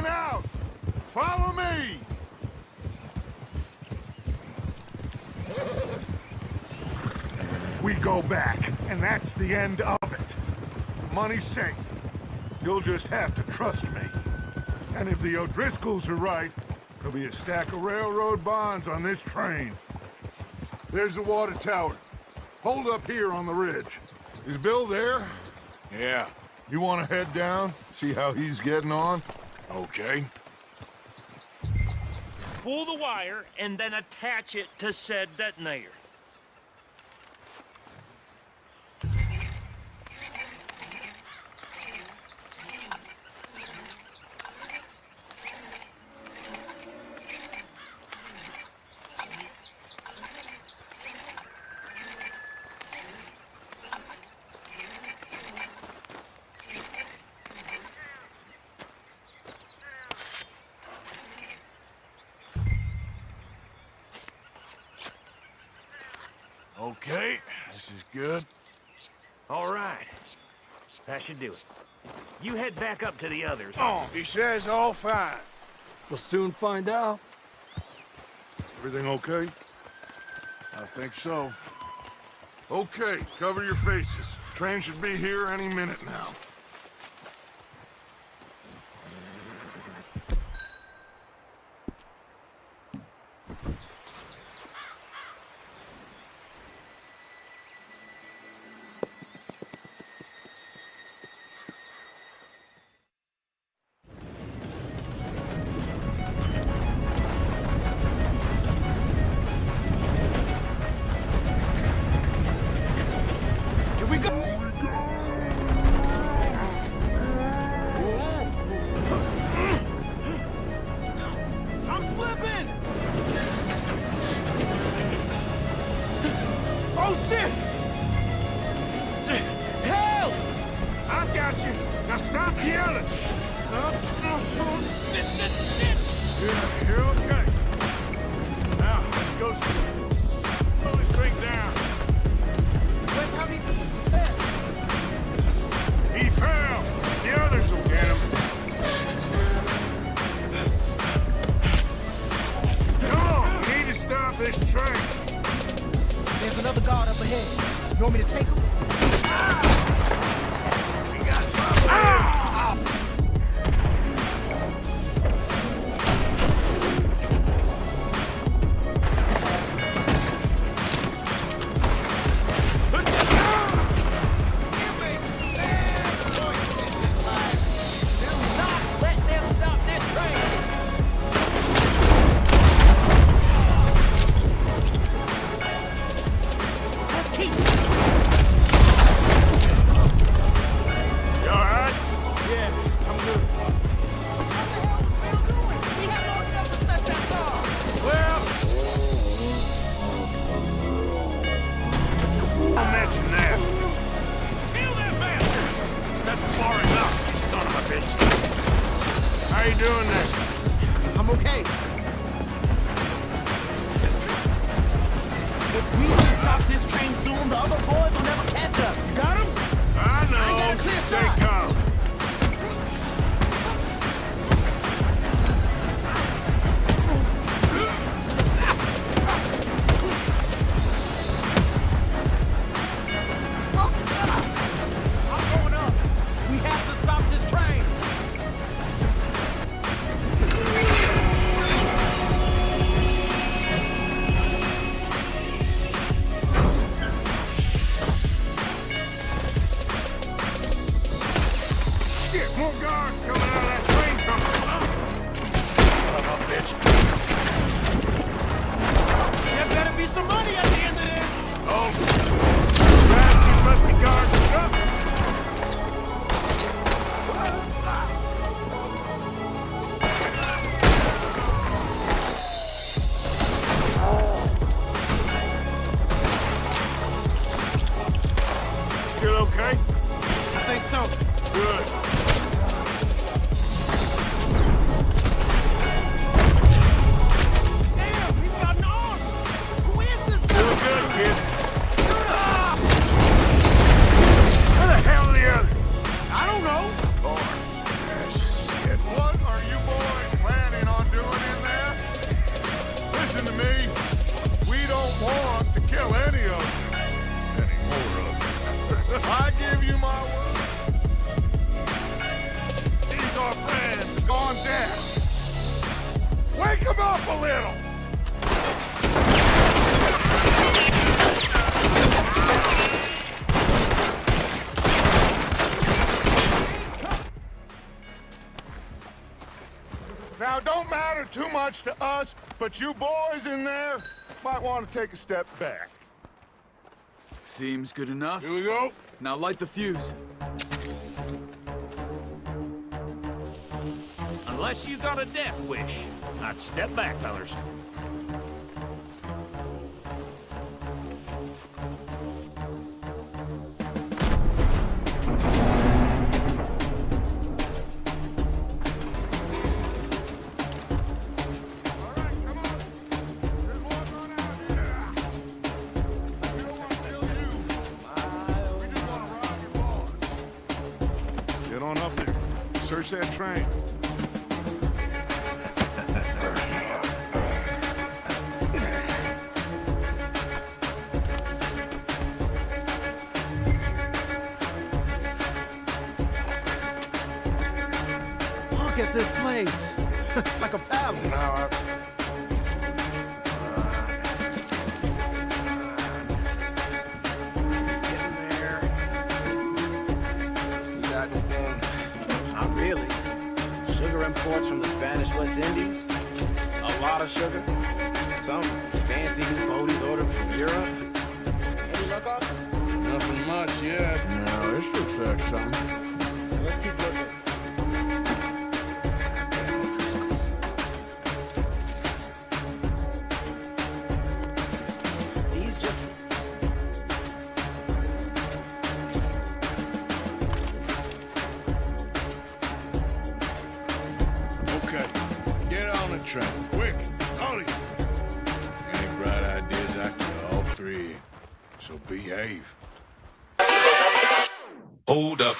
coming out! Follow me! We go back, and that's the end of it. Money's safe. You'll just have to trust me. And if the O'Driscolls are right, there'll be a stack of railroad bonds on this train. There's the water tower. Hold up here on the ridge. Is Bill there? Yeah. You want to head down, see how he's getting on? Okay. Pull the wire and then attach it to said detonator. Okay, this is good. All right. That should do it. You head back up to the others. Oh, he says all fine. We'll soon find out. Everything okay? I think so. Okay, cover your faces. Train should be here any minute now. There's another guard up ahead. You want me to take him? What are you boys up a little! Now, it don't matter too much to us, but you boys in there might want to take a step back. Seems good enough. Here we go. Now light the fuse. Unless you got a death wish, I'd step back, fellers. Get on up there. Search that train. Look at this place. It's like a palace. Not really. Sugar imports from the Spanish West Indies. A lot of sugar. Some fancy new boaties ordered from Europe. Any luck on it? Nothing much yet. No, this looks like something. Let's keep looking. These just... Okay, get on the train, quick, all of you. Any bright ideas, I kill all three, so behave. Hold up.